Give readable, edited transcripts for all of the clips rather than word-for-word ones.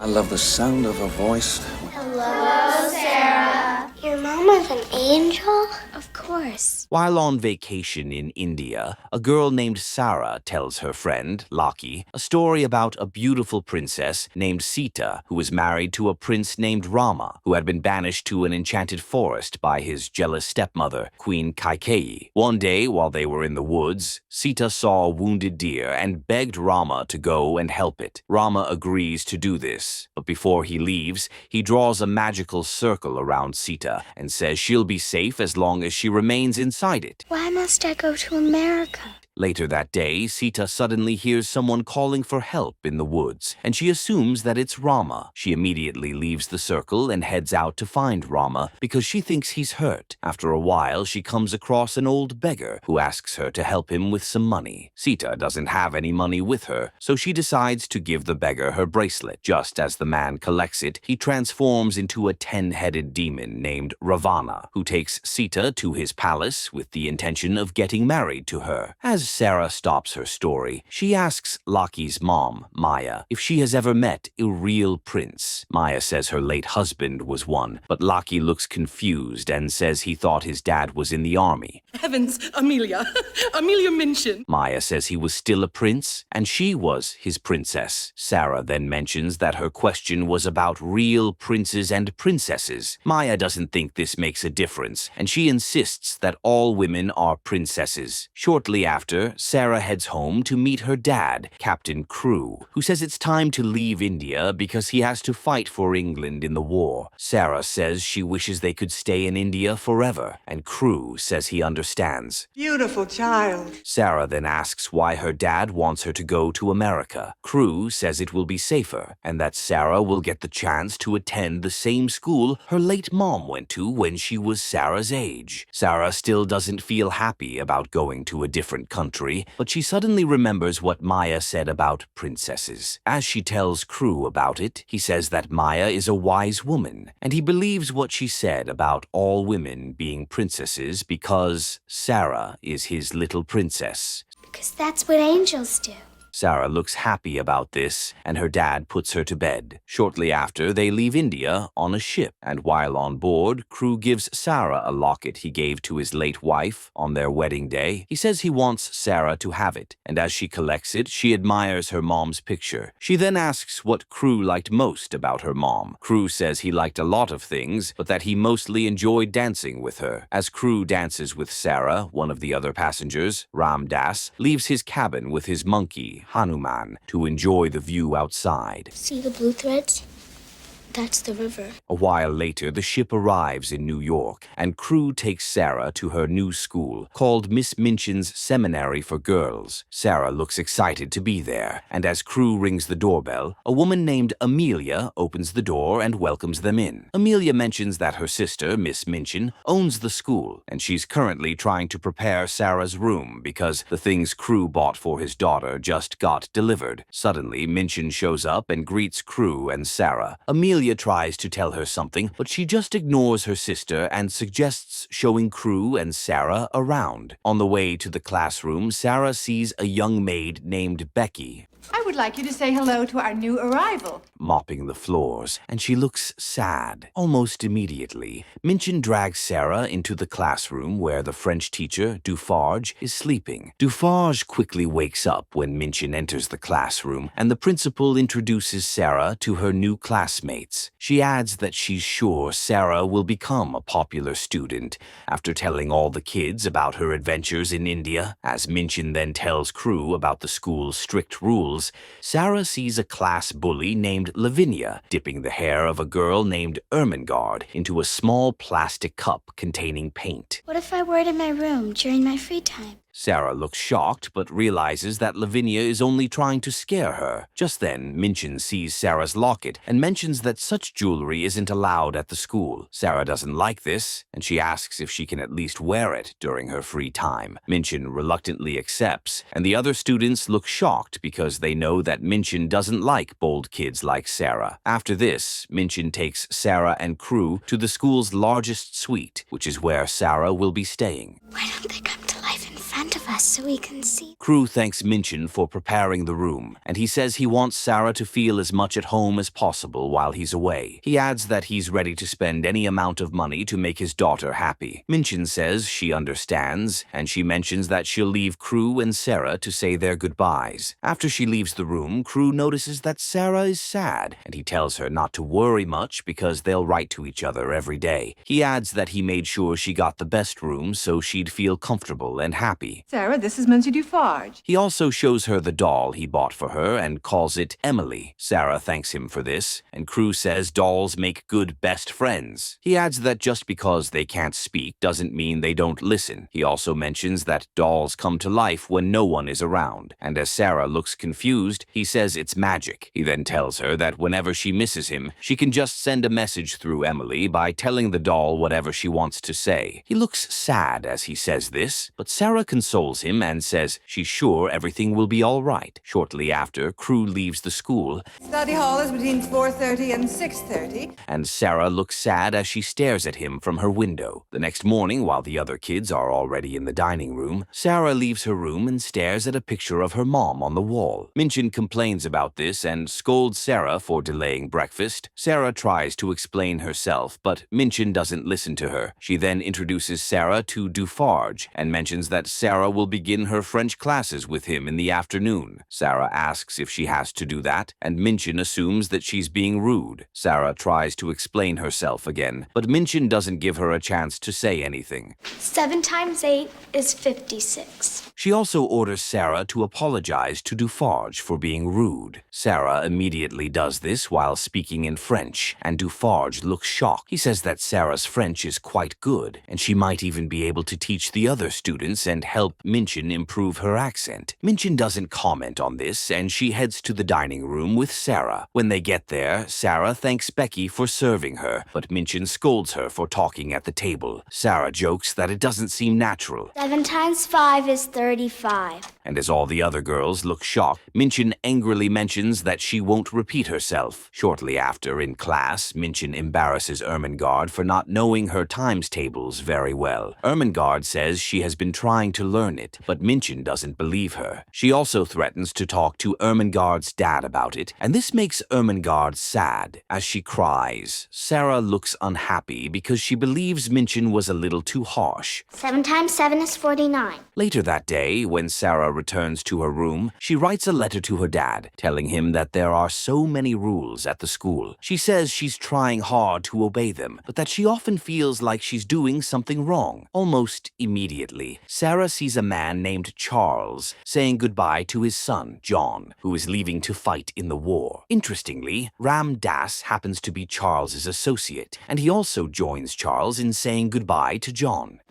I love the sound of her voice. Hello, Sarah. Your mom is an angel? Of course. While on vacation in India, a girl named Sarah tells her friend, Locky, a story about a beautiful princess named Sitta who was married to a prince named Rama, who had been banished to an enchanted forest by his jealous stepmother, Queen Kaikeyi. One day, while they were in the woods, Sitta saw a wounded deer and begged Rama to go and help it. Rama agrees to do this, but before he leaves, he draws a magical circle around Sitta and says she'll be safe as long as she remains inside it. Why must I go to America? Later that day, Sitta suddenly hears someone calling for help in the woods, and she assumes that it's Rama. She immediately leaves the circle and heads out to find Rama because she thinks he's hurt. After a while, she comes across an old beggar who asks her to help him with some money. Sitta doesn't have any money with her, so she decides to give the beggar her bracelet. Just as the man collects it, he transforms into a 10-headed demon named Ravana, who takes Sitta to his palace with the intention of getting married to her. As Sarah stops her story, she asks Locky's mom, Maya, if she has ever met a real prince. Maya says her late husband was one, but Locky looks confused and says he thought his dad was in the army. Heavens, Amelia. Amelia Minchin. Maya says he was still a prince, and she was his princess. Sarah then mentions that her question was about real princes and princesses. Maya doesn't think this makes a difference, and she insists that all women are princesses. Shortly after, Sarah heads home to meet her dad, Captain Crew, who says it's time to leave India because he has to fight for England in the war. Sarah says she wishes they could stay in India forever, and Crew says he understands. Beautiful child. Sarah then asks why her dad wants her to go to America. Crew says it will be safer, and that Sarah will get the chance to attend the same school her late mom went to when she was Sarah's age. Sarah still doesn't feel happy about going to a different country, but she suddenly remembers what Maya said about princesses. As she tells Crew about it, he says that Maya is a wise woman, and he believes what she said about all women being princesses because Sarah is his little princess. Because that's what angels do. Sarah looks happy about this, and her dad puts her to bed. Shortly after, they leave India on a ship, and while on board, Crew gives Sarah a locket he gave to his late wife on their wedding day. He says he wants Sarah to have it, and as she collects it, she admires her mom's picture. She then asks what Crew liked most about her mom. Crew says he liked a lot of things, but that he mostly enjoyed dancing with her. As Crew dances with Sarah, one of the other passengers, Ram Das, leaves his cabin with his monkey, Hanuman, to enjoy the view outside. See the blue threads? That's the river. A while later, the ship arrives in New York, and Crew takes Sarah to her new school, called Miss Minchin's Seminary for Girls. Sarah looks excited to be there, and as Crew rings the doorbell, a woman named Amelia opens the door and welcomes them in. Amelia mentions that her sister, Miss Minchin, owns the school, and she's currently trying to prepare Sarah's room because the things Crew bought for his daughter just got delivered. Suddenly, Minchin shows up and greets Crew and Sarah. Amelia tries to tell her something, but she just ignores her sister and suggests showing Crew and Sarah around. On the way to the classroom, Sarah sees a young maid named Becky I would like you to say hello to our new arrival. mopping the floors, and she looks sad. Almost immediately, Minchin drags Sarah into the classroom where the French teacher, Dufarge, is sleeping. Dufarge quickly wakes up when Minchin enters the classroom, and the principal introduces Sarah to her new classmates. She adds that she's sure Sarah will become a popular student after telling all the kids about her adventures in India. As Minchin then tells Crew about the school's strict rules, Sarah sees a class bully named Lavinia dipping the hair of a girl named Ermengarde into a small plastic cup containing paint. What if I wore it in my room during my free time? Sarah looks shocked but realizes that Lavinia is only trying to scare her. Just then, Minchin sees Sarah's locket and mentions that such jewelry isn't allowed at the school. Sarah doesn't like this, and she asks if she can at least wear it during her free time. Minchin reluctantly accepts, and the other students look shocked because they know that Minchin doesn't like bold kids like Sarah. After this, Minchin takes Sarah and Crew to the school's largest suite, which is where Sarah will be staying. Why don't they come to life in front of of us so we can see. Crew thanks Minchin for preparing the room, and he says he wants Sarah to feel as much at home as possible while he's away. He adds that he's ready to spend any amount of money to make his daughter happy. Minchin says she understands, and she mentions that she'll leave Crew and Sarah to say their goodbyes. After she leaves the room, Crew notices that Sarah is sad, and he tells her not to worry much because they'll write to each other every day. He adds that he made sure she got the best room so she'd feel comfortable and happy. Sarah, this is Monsieur Dufarge. He also shows her the doll he bought for her and calls it Emily. Sarah thanks him for this, and Crew says dolls make good best friends. He adds that just because they can't speak doesn't mean they don't listen. He also mentions that dolls come to life when no one is around, and as Sarah looks confused, he says it's magic. He then tells her that whenever she misses him, she can just send a message through Emily by telling the doll whatever she wants to say. He looks sad as he says this, but Sarah consoles him and says she's sure everything will be all right. Shortly after, Crew leaves the school, Study hall is between 4:30 and 6:30. and Sarah looks sad as she stares at him from her window. The next morning, while the other kids are already in the dining room, Sarah leaves her room and stares at a picture of her mom on the wall. Minchin complains about this and scolds Sarah for delaying breakfast. Sarah tries to explain herself, but Minchin doesn't listen to her. She then introduces Sarah to Dufarge and mentions that Sarah will begin her French classes with him in the afternoon. Sarah asks if she has to do that, and Minchin assumes that she's being rude. Sarah tries to explain herself again, but Minchin doesn't give her a chance to say anything. 7 times 8 is 56. She also orders Sarah to apologize to Dufarge for being rude. Sarah immediately does this while speaking in French, and Dufarge looks shocked. He says that Sarah's French is quite good, and she might even be able to teach the other students and help Minchin improve her accent. Minchin doesn't comment on this, and she heads to the dining room with Sarah. When they get there, Sarah thanks Becky for serving her, but Minchin scolds her for talking at the table. Sarah jokes that it doesn't seem natural. 7 times 5 is 35. And as all the other girls look shocked, Minchin angrily mentions that she won't repeat herself. Shortly after, in class, Minchin embarrasses Ermengarde for not knowing her times tables very well. Ermengarde says she has been trying to learn it, but Minchin doesn't believe her. She also threatens to talk to Ermengarde's dad about it, and this makes Ermengarde sad. As she cries, Sarah looks unhappy because she believes Minchin was a little too harsh. 7 times 7 is 49. Later that day, when Sarah returns to her room, she writes a letter to her dad, telling him that there are so many rules at the school. She says she's trying hard to obey them, but that she often feels like she's doing something wrong. Almost immediately, Sarah sees a man named Charles saying goodbye to his son, John, who is leaving to fight in the war. Interestingly, Ram Dass happens to be Charles's associate, and he also joins Charles in saying goodbye to John.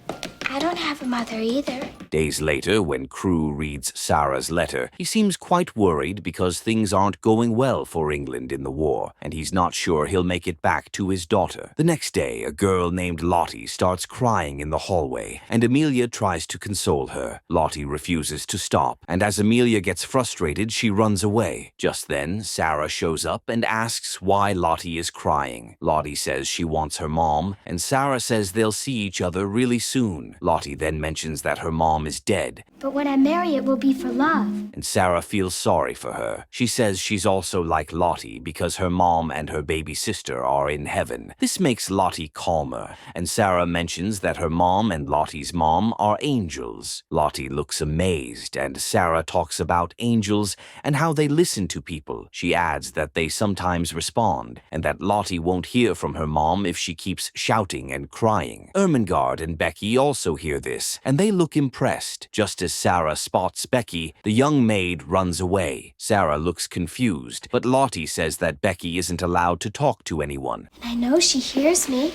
I don't have a mother either. Days later, when Crew reads Sarah's letter, he seems quite worried because things aren't going well for England in the war, and he's not sure he'll make it back to his daughter. The next day, a girl named Lottie starts crying in the hallway, and Amelia tries to console her. Lottie refuses to stop, and as Amelia gets frustrated, she runs away. Just then, Sarah shows up and asks why Lottie is crying. Lottie says she wants her mom, and Sarah says they'll see each other really soon. Lottie then mentions that her mom is dead. But when I marry, it will be for love. And Sarah feels sorry for her. She says she's also like Lottie because her mom and her baby sister are in heaven. This makes Lottie calmer, and Sarah mentions that her mom and Lottie's mom are angels. Lottie looks amazed, and Sarah talks about angels and how they listen to people. She adds that they sometimes respond, and that Lottie won't hear from her mom if she keeps shouting and crying. Ermengarde and Becky also hear this, and they look impressed. Just as Sarah spots Becky, the young maid runs away. Sarah looks confused, but Lottie says that Becky isn't allowed to talk to anyone. I know she hears me.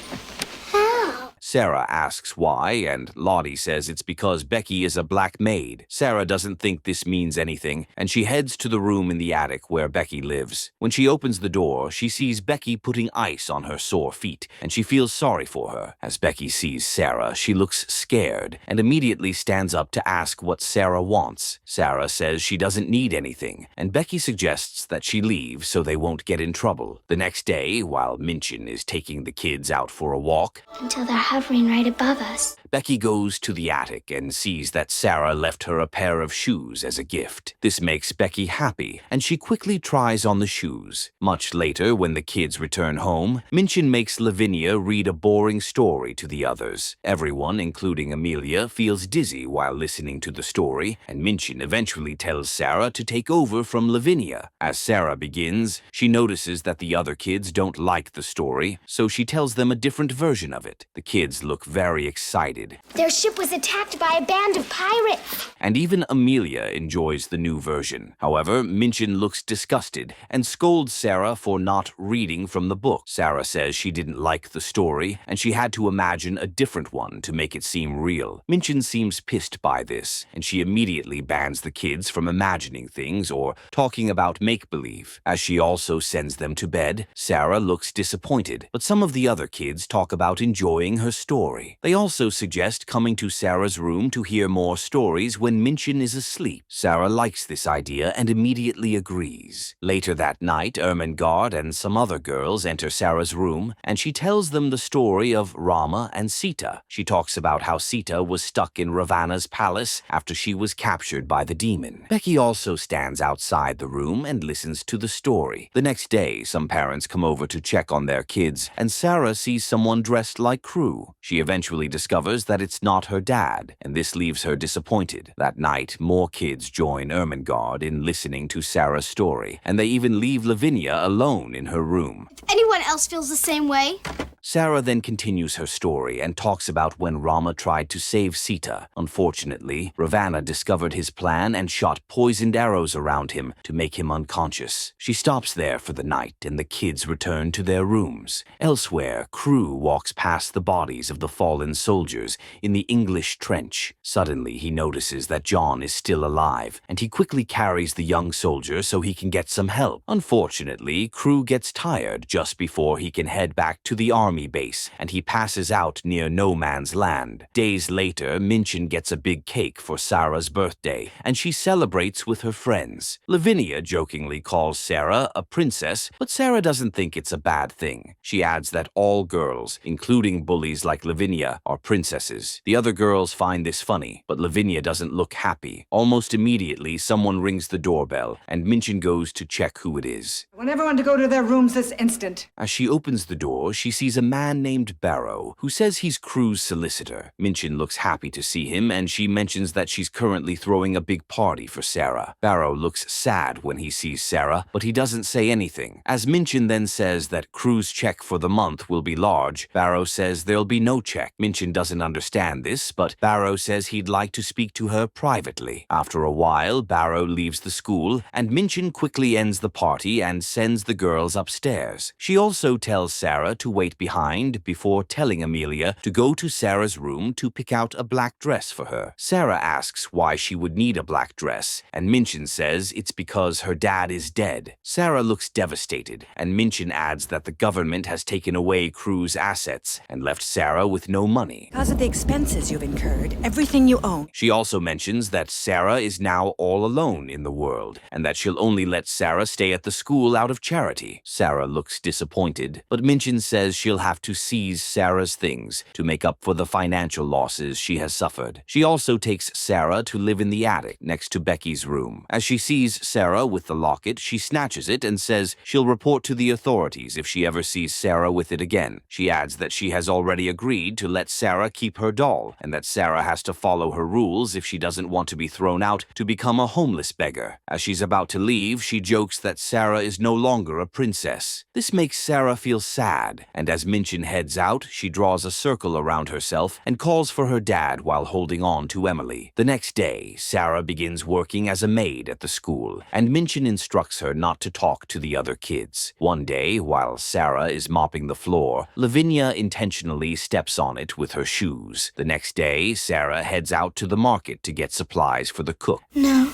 How? Sarah asks why, and Lottie says it's because Becky is a black maid. Sarah doesn't think this means anything, and she heads to the room in the attic where Becky lives. When she opens the door, she sees Becky putting ice on her sore feet, and she feels sorry for her. As Becky sees Sarah, she looks scared and immediately stands up to ask what Sarah wants. Sarah says she doesn't need anything, and Becky suggests that she leave so they won't get in trouble. The next day, while Minchin is taking the kids out for a walk, Until they're hovering right above us. Becky goes to the attic and sees that Sarah left her a pair of shoes as a gift. This makes Becky happy, and she quickly tries on the shoes. Much later, when the kids return home, Minchin makes Lavinia read a boring story to the others. Everyone, including Amelia, feels dizzy while listening to the story, and Minchin eventually tells Sarah to take over from Lavinia. As Sarah begins, she notices that the other kids don't like the story, so she tells them a different version of it. The kids look very excited. Their ship was attacked by a band of pirates. And even Amelia enjoys the new version. However, Minchin looks disgusted and scolds Sarah for not reading from the book. Sarah says she didn't like the story, and she had to imagine a different one to make it seem real. Minchin seems pissed by this, and she immediately bans the kids from imagining things or talking about make-believe. As she also sends them to bed, Sarah looks disappointed, but some of the other kids talk about enjoying her story. They also suggest coming to Sarah's room to hear more stories when Minchin is asleep. Sarah likes this idea and immediately agrees. Later that night, Ermengarde and some other girls enter Sarah's room, and she tells them the story of Rama and Sitta. She talks about how Sitta was stuck in Ravana's palace after she was captured by the demon. Becky also stands outside the room and listens to the story. The next day, some parents come over to check on their kids, and Sarah sees someone dressed like Crew. She eventually discovers that it's not her dad, and this leaves her disappointed. That night, more kids join Ermengarde in listening to Sarah's story, and they even leave Lavinia alone in her room. If anyone else feels the same way, Sarah then continues her story and talks about when Rama tried to save Sitta. Unfortunately, Ravana discovered his plan and shot poisoned arrows around him to make him unconscious. She stops there for the night, and the kids return to their rooms. Elsewhere, Crew walks past the bodies of the fallen soldiers in the English trench. Suddenly, he notices that John is still alive, and he quickly carries the young soldier so he can get some help. Unfortunately, Crew gets tired just before he can head back to the army base, and he passes out near no man's land. Days later, Minchin gets a big cake for Sarah's birthday, and she celebrates with her friends. Lavinia jokingly calls Sarah a princess, but Sarah doesn't think it's a bad thing. She adds that all girls, including bullies like Lavinia, are princesses. The other girls find this funny, but Lavinia doesn't look happy. Almost immediately, someone rings the doorbell, and Minchin goes to check who it is. I want everyone to go to their rooms this instant. As she opens the door, she sees a man named Barrow, who says he's Crew's solicitor. Minchin looks happy to see him, and she mentions that she's currently throwing a big party for Sarah. Barrow looks sad when he sees Sarah, but he doesn't say anything. As Minchin then says that Crew's check for the month will be large, Barrow says there'll be no check. Minchin doesn't understand this, but Barrow says he'd like to speak to her privately. After a while, Barrow leaves the school, and Minchin quickly ends the party and sends the girls upstairs. She also tells Sarah to wait behind before telling Amelia to go to Sarah's room to pick out a black dress for her. Sarah asks why she would need a black dress, and Minchin says it's because her dad is dead. Sarah looks devastated, and Minchin adds that the government has taken away Crew's assets and left Sarah with no money. Because of the expenses you've incurred, everything you own. She also mentions that Sarah is now all alone in the world, and that she'll only let Sarah stay at the school out of charity. Sarah looks disappointed, but Minchin says she'll have to seize Sarah's things to make up for the financial losses she has suffered. She also takes Sarah to live in the attic next to Becky's room. As she sees Sarah with the locket, she snatches it and says she'll report to the authorities if she ever sees Sarah with it again. She adds that she has already agreed to let Sarah keep her doll, and that Sarah has to follow her rules if she doesn't want to be thrown out to become a homeless beggar. As she's about to leave, she jokes that Sarah is no longer a princess. This makes Sarah feel sad, and as Minchin heads out, she draws a circle around herself and calls for her dad while holding on to Emily. The next day, Sarah begins working as a maid at the school, and Minchin instructs her not to talk to the other kids. One day, while Sarah is mopping the floor, Lavinia intentionally steps on it with her shoes. The next day, Sarah heads out to the market to get supplies for the cook. No,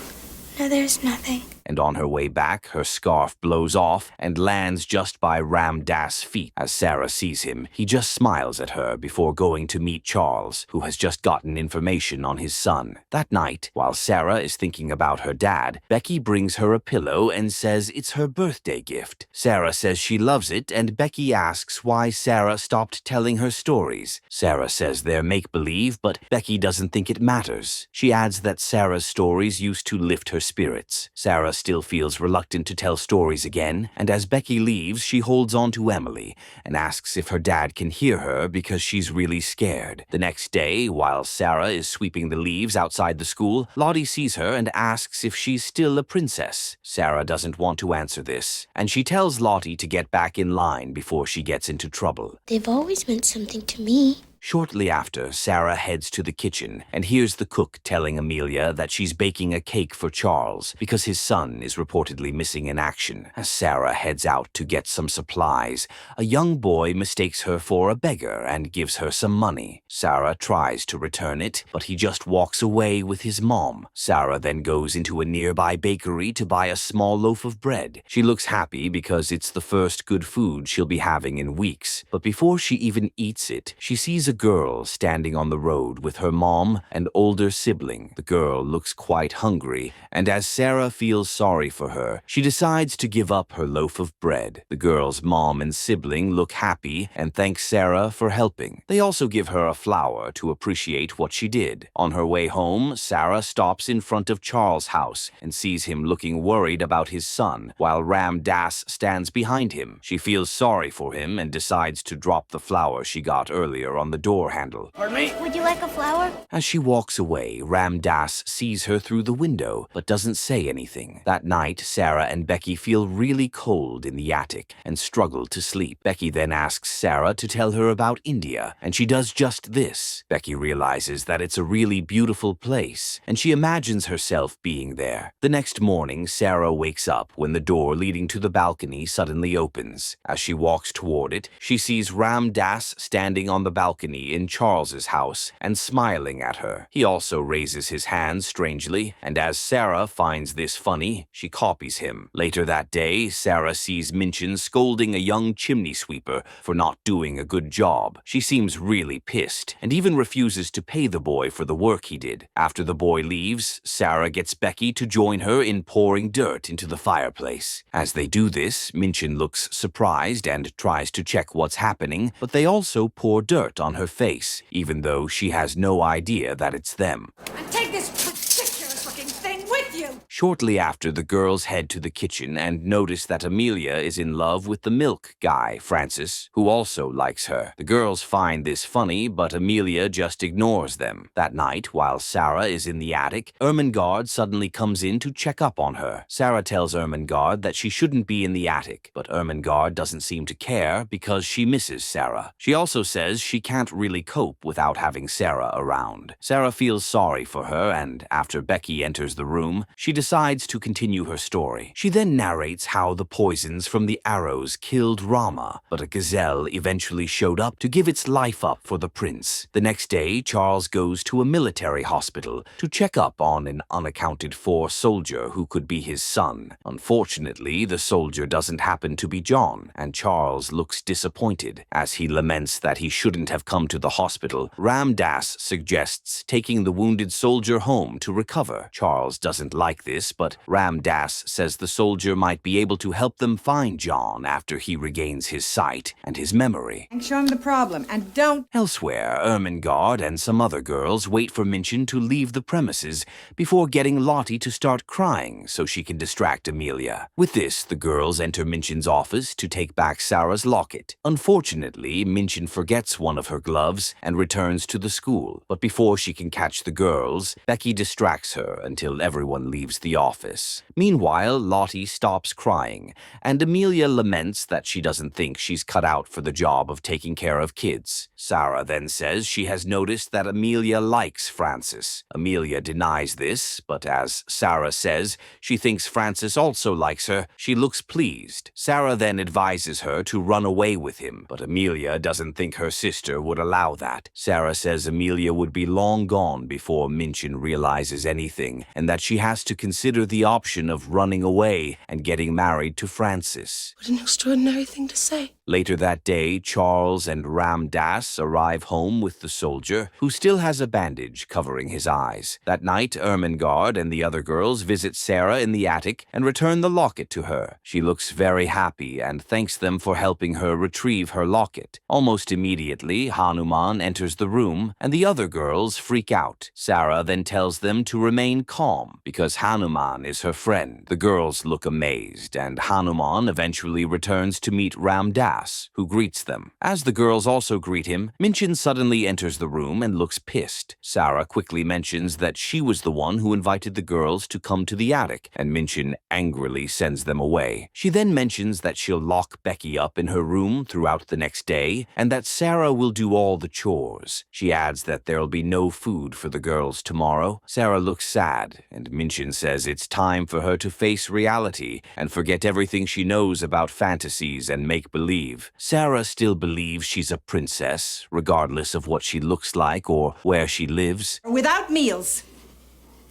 there's nothing. and on her way back, her scarf blows off and lands just by Ram Dass' feet. As Sarah sees him, he just smiles at her before going to meet Charles, who has just gotten information on his son. That night, while Sarah is thinking about her dad, Becky brings her a pillow and says it's her birthday gift. Sarah says she loves it, and Becky asks why Sarah stopped telling her stories. Sarah says they're make-believe, but Becky doesn't think it matters. She adds that Sarah's stories used to lift her spirits. Sarah still feels reluctant to tell stories again, and as Becky leaves, she holds on to Emily and asks if her dad can hear her because she's really scared. The next day, while Sarah is sweeping the leaves outside the school, Lottie sees her and asks if she's still a princess. Sarah doesn't want to answer this, and she tells Lottie to get back in line before she gets into trouble. They've always meant something to me. Shortly after, Sarah heads to the kitchen and hears the cook telling Amelia that she's baking a cake for Charles because his son is reportedly missing in action. As Sarah heads out to get some supplies, a young boy mistakes her for a beggar and gives her some money. Sarah tries to return it, but he just walks away with his mom. Sarah then goes into a nearby bakery to buy a small loaf of bread. She looks happy because it's the first good food she'll be having in weeks, but before she even eats it, she sees a girl standing on the road with her mom and older sibling. The girl looks quite hungry, and as Sarah feels sorry for her, she decides to give up her loaf of bread. The girl's mom and sibling look happy and thank Sarah for helping. They also give her a flower to appreciate what she did. On her way home, Sarah stops in front of Charles' house and sees him looking worried about his son, while Ram Dass stands behind him. She feels sorry for him and decides to drop the flower she got earlier on the door handle. Pardon me? Would you like a flower? As she walks away, Ram Dass sees her through the window, but doesn't say anything. That night, Sarah and Becky feel really cold in the attic and struggle to sleep. Becky then asks Sarah to tell her about India, and she does just this. Becky realizes that it's a really beautiful place, and she imagines herself being there. The next morning, Sarah wakes up when the door leading to the balcony suddenly opens. As she walks toward it, she sees Ram Dass standing on the balcony in Charles's house and smiling at her. He also raises his hands strangely, and as Sarah finds this funny, she copies him. Later that day, Sarah sees Minchin scolding a young chimney sweeper for not doing a good job. She seems really pissed and even refuses to pay the boy for the work he did. After the boy leaves, Sarah gets Becky to join her in pouring dirt into the fireplace. As they do this, Minchin looks surprised and tries to check what's happening, but they also pour dirt on her face, even though she has no idea that it's them. And take this ridiculous-looking thing with you! Shortly after, the girls head to the kitchen and notice that Amelia is in love with the milk guy, Francis, who also likes her. The girls find this funny, but Amelia just ignores them. That night, while Sarah is in the attic, Ermengarde suddenly comes in to check up on her. Sarah tells Ermengarde that she shouldn't be in the attic, but Ermengarde doesn't seem to care because she misses Sarah. She also says she can't really cope without having Sarah around. Sarah feels sorry for her, and after Becky enters the room, she decides to continue her story. She then narrates how the poisons from the arrows killed Rama, but a gazelle eventually showed up to give its life up for the prince. The next day, Charles goes to a military hospital to check up on an unaccounted-for soldier who could be his son. Unfortunately, the soldier doesn't happen to be John, and Charles looks disappointed. As he laments that he shouldn't have come to the hospital, Ram Dass suggests taking the wounded soldier home to recover. Charles doesn't like this, but Ram Dass says the soldier might be able to help them find John after he regains his sight and his memory. And show him the problem, and don't... Elsewhere, Ermengarde and some other girls wait for Minchin to leave the premises before getting Lottie to start crying so she can distract Amelia. With this, the girls enter Minchin's office to take back Sarah's locket. Unfortunately, Minchin forgets one of her gloves and returns to the school. But before she can catch the girls, Becky distracts her until everyone leaves the office. Meanwhile, Lottie stops crying, and Amelia laments that she doesn't think she's cut out for the job of taking care of kids. Sarah then says she has noticed that Amelia likes Francis. Amelia denies this, but as Sarah says she thinks Francis also likes her, she looks pleased. Sarah then advises her to run away with him, but Amelia doesn't think her sister would allow that. Sarah says Amelia would be long gone before Minchin realizes anything, and that she has to consider consider the option of running away and getting married to Francis. What an extraordinary thing to say. Later that day, Charles and Ram Dass arrive home with the soldier, who still has a bandage covering his eyes. That night, Ermengarde and the other girls visit Sarah in the attic and return the locket to her. She looks very happy and thanks them for helping her retrieve her locket. Almost immediately, Hanuman enters the room, and the other girls freak out. Sarah then tells them to remain calm, because Hanuman is her friend. The girls look amazed, and Hanuman eventually returns to meet Ram Dass, who greets them. As the girls also greet him, Minchin suddenly enters the room and looks pissed. Sarah quickly mentions that she was the one who invited the girls to come to the attic, and Minchin angrily sends them away. She then mentions that she'll lock Becky up in her room throughout the next day, and that Sarah will do all the chores. She adds that there'll be no food for the girls tomorrow. Sarah looks sad, and Minchin says it's time for her to face reality and forget everything she knows about fantasies and make-believe. Sarah still believes she's a princess, regardless of what she looks like or where she lives. Without meals.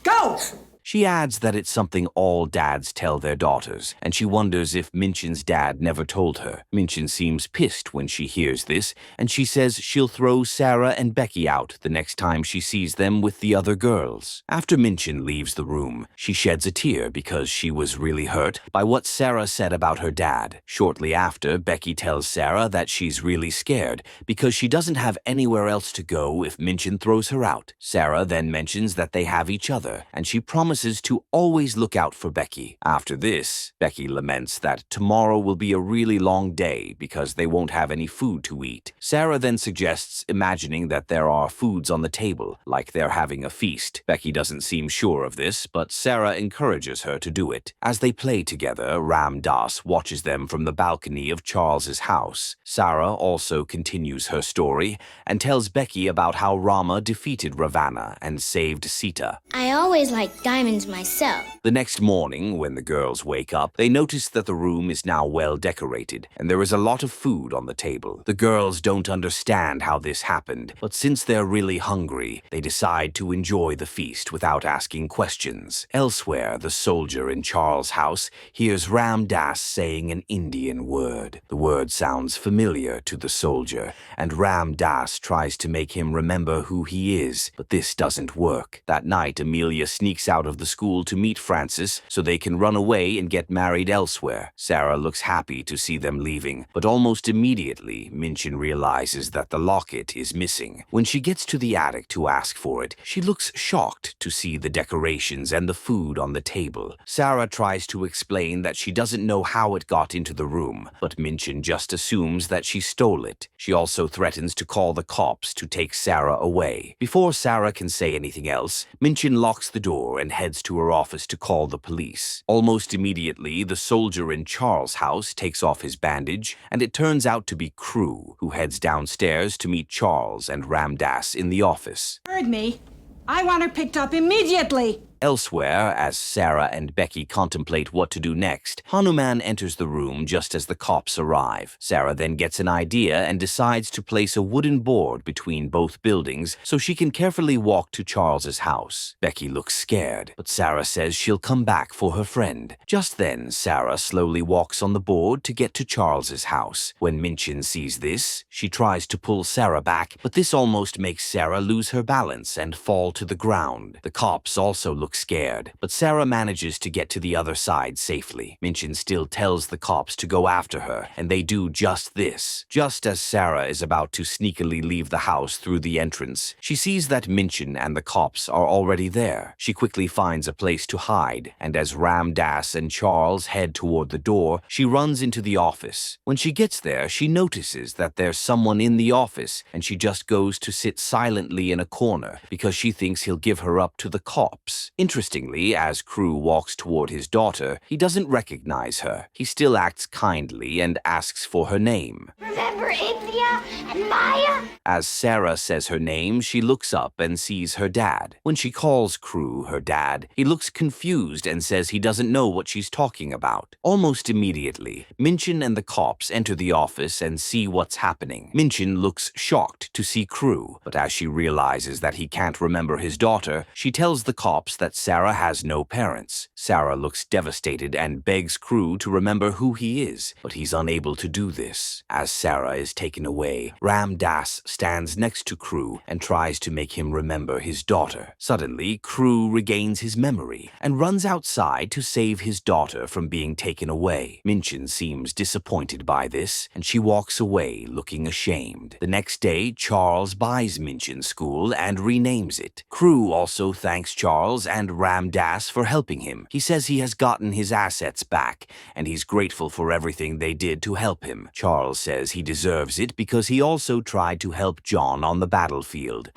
Go! She adds that it's something all dads tell their daughters, and she wonders if Minchin's dad never told her. Minchin seems pissed when she hears this, and she says she'll throw Sarah and Becky out the next time she sees them with the other girls. After Minchin leaves the room, she sheds a tear because she was really hurt by what Sarah said about her dad. Shortly after, Becky tells Sarah that she's really scared because she doesn't have anywhere else to go if Minchin throws her out. Sarah then mentions that they have each other, and she promises to always look out for Becky. After this, Becky laments that tomorrow will be a really long day because they won't have any food to eat. Sarah then suggests imagining that there are foods on the table, like they're having a feast. Becky doesn't seem sure of this, but Sarah encourages her to do it. As they play together, Ram Dass watches them from the balcony of Charles's house. Sarah also continues her story and tells Becky about how Rama defeated Ravana and saved Sitta. I always liked diamonds myself. The next morning, when the girls wake up, they notice that the room is now well decorated, and there is a lot of food on the table. The girls don't understand how this happened, but since they're really hungry, they decide to enjoy the feast without asking questions. Elsewhere, the soldier in Charles' house hears Ram Dass saying an Indian word. The word sounds familiar to the soldier, and Ram Dass tries to make him remember who he is, but this doesn't work. That night, Amelia sneaks out of the school to meet Francis so they can run away and get married elsewhere. Sarah looks happy to see them leaving, but almost immediately, Minchin realizes that the locket is missing. When she gets to the attic to ask for it, she looks shocked to see the decorations and the food on the table. Sarah tries to explain that she doesn't know how it got into the room, but Minchin just assumes that she stole it. She also threatens to call the cops to take Sarah away. Before Sarah can say anything else, Minchin locks the door and heads to her office to call the police. Almost immediately, the soldier in Charles' house takes off his bandage, and it turns out to be Crew, who heads downstairs to meet Charles and Ram Dass in the office. Heard me. I want her picked up immediately. Elsewhere, as Sarah and Becky contemplate what to do next, Hanuman enters the room just as the cops arrive. Sarah then gets an idea and decides to place a wooden board between both buildings so she can carefully walk to Charles's house. Becky looks scared, but Sarah says she'll come back for her friend. Just then, Sarah slowly walks on the board to get to Charles's house. When Minchin sees this, she tries to pull Sarah back, but this almost makes Sarah lose her balance and fall to the ground. The cops also look scared, but Sarah manages to get to the other side safely. Minchin still tells the cops to go after her, and they do just this. Just as Sarah is about to sneakily leave the house through the entrance, she sees that Minchin and the cops are already there. She quickly finds a place to hide, and as Ram Dass and Charles head toward the door, she runs into the office. When she gets there, she notices that there's someone in the office, and she just goes to sit silently in a corner because she thinks he'll give her up to the cops. Interestingly, as Crew walks toward his daughter, he doesn't recognize her. He still acts kindly and asks for her name. Remember India and Maya? As Sarah says her name, she looks up and sees her dad. When she calls Crew her dad, he looks confused and says he doesn't know what she's talking about. Almost immediately, Minchin and the cops enter the office and see what's happening. Minchin looks shocked to see Crew, but as she realizes that he can't remember his daughter, she tells the cops that Sarah has no parents. Sarah looks devastated and begs Crew to remember who he is, but he's unable to do this. As Sarah is taken away, Ram Dass stands next to Crew and tries to make him remember his daughter. Suddenly, Crew regains his memory and runs outside to save his daughter from being taken away. Minchin seems disappointed by this, and she walks away looking ashamed. The next day, Charles buys Minchin's school and renames it. Crew also thanks Charles and Ram Dass for helping him. He says he has gotten his assets back, and he's grateful for everything they did to help him. Charles says he deserves it because he also tried to help John on the battlefield.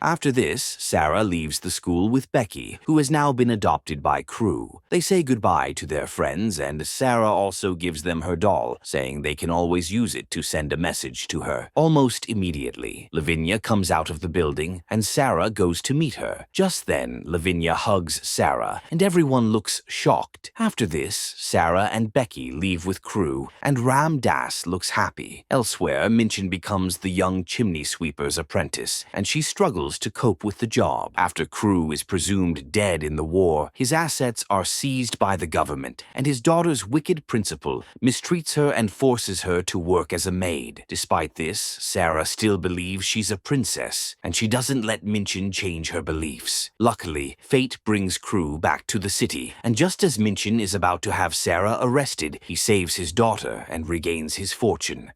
After this, Sarah leaves the school with Becky, who has now been adopted by Crew. They say goodbye to their friends, and Sarah also gives them her doll, saying they can always use it to send a message to her. Almost immediately, Lavinia comes out of the building, and Sarah goes to meet her. Just then, Lavinia hugs Sarah, and everyone looks shocked. After this, Sarah and Becky leave with Crew, and Ram Dass looks happy. Elsewhere, Minchin becomes the young chimney sweeper's apprentice, and she struggles to cope with the job. After Crew is presumed dead in the war, his assets are seized by the government, and his daughter's wicked principal mistreats her and forces her to work as a maid. Despite this, Sarah still believes she's a princess, and she doesn't let Minchin change her beliefs. Luckily, fate brings Crew back to the city, and just as Minchin is about to have Sarah arrested, he saves his daughter and regains his fortune.